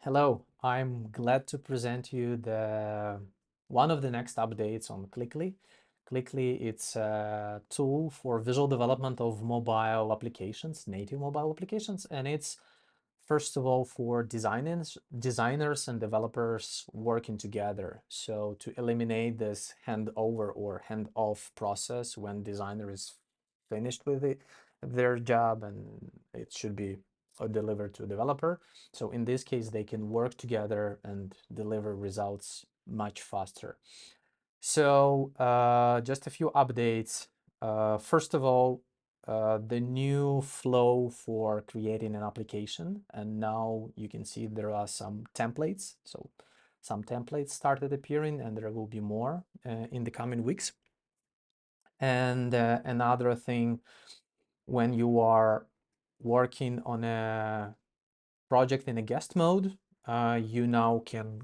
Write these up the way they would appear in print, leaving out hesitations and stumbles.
Hello, I'm glad to present you one of the next updates on Clickly. Clickly, it's a tool for visual development of mobile applications, native mobile applications, and it's first of all for designers and developers working together. So to eliminate this handover or handoff process when designer is finished with their job and it should be delivered to a developer. So in this case, they can work together and deliver results much faster. So just a few updates. First of all, the new flow for creating an application, and now you can see there are some templates. So some templates started appearing, and there will be more in the coming weeks. And another thing, when you are working on a project in a guest mode, you now can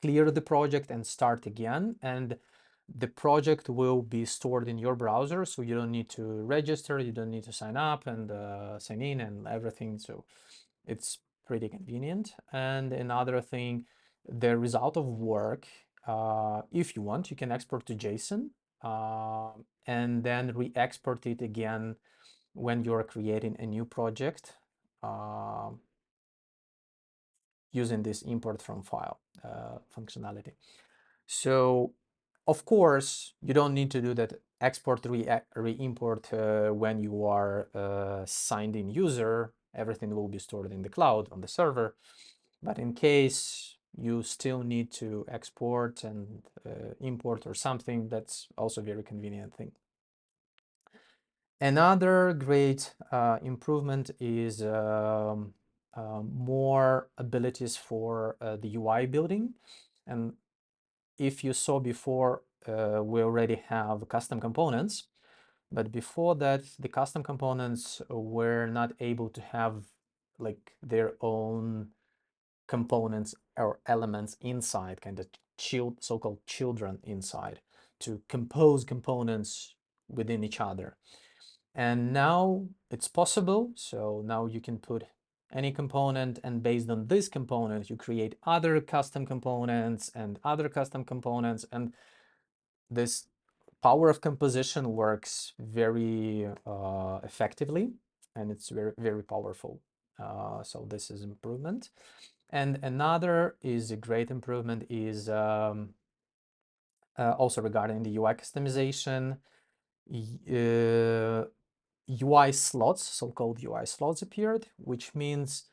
clear the project and start again. And the project will be stored in your browser, so you don't need to register, you don't need to sign up and sign in and everything. So it's pretty convenient. And another thing, the result of work, if you want, you can export to JSON and then re-export it again when you're creating a new project using this import from file functionality. So of course, you don't need to do that export re-import when you are signed in user. Everything will be stored in the cloud on the server. But in case you still need to export and import or something, that's also a very convenient thing. Another great improvement is more abilities for the UI building. And if you saw before, we already have custom components, but before that, the custom components were not able to have like their own components or elements inside, kind of so-called children inside, to compose components within each other. And now it's possible. So now you can put any component, and based on this component, you create other custom components and other custom components. And this power of composition works very effectively, and it's very, very powerful. So this is improvement. And another is a great improvement is also regarding the UI customization. UI slots, so-called UI slots appeared, which means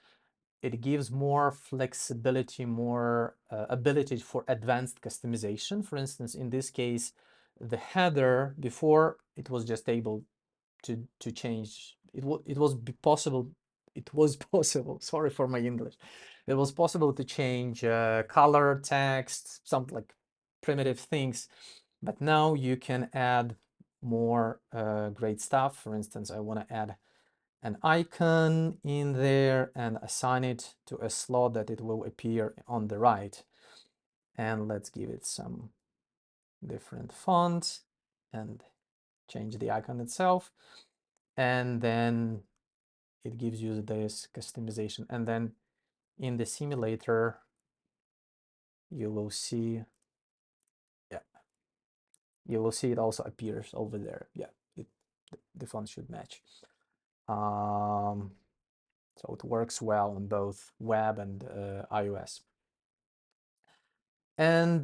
it gives more flexibility, more ability for advanced customization. For instance, in this case, the header before it was just able to change. It was possible. It was possible. Sorry for my English. It was possible to change color, text, some like primitive things, but now you can add more great stuff. For instance, I want to add an icon in there and assign it to a slot that it will appear on the right. And let's give it some different fonts and change the icon itself. And then it gives you this customization. And then in the simulator, you will see, yeah, you will see it also appears over there. Yeah, the font should match. So it works well on both web and iOS. And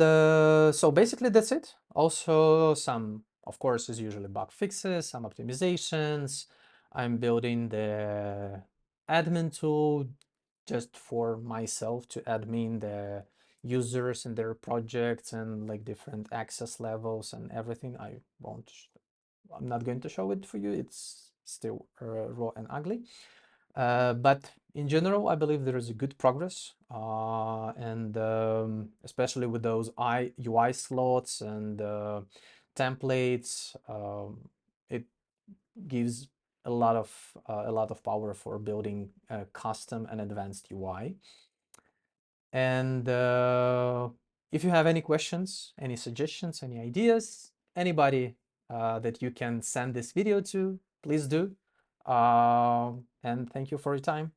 so basically that's it. Also some, of course, as usually bug fixes, some optimizations. I'm building the admin tool just for myself to admin the users and their projects and like different access levels and everything. I'm not going to show it for you. It's still raw and ugly. But in general, I believe there is a good progress, and especially with those UI slots and templates, it gives a lot of power for building custom and advanced UI. And if you have any questions, any suggestions, any ideas, anybody that you can send this video to, please do. And thank you for your time.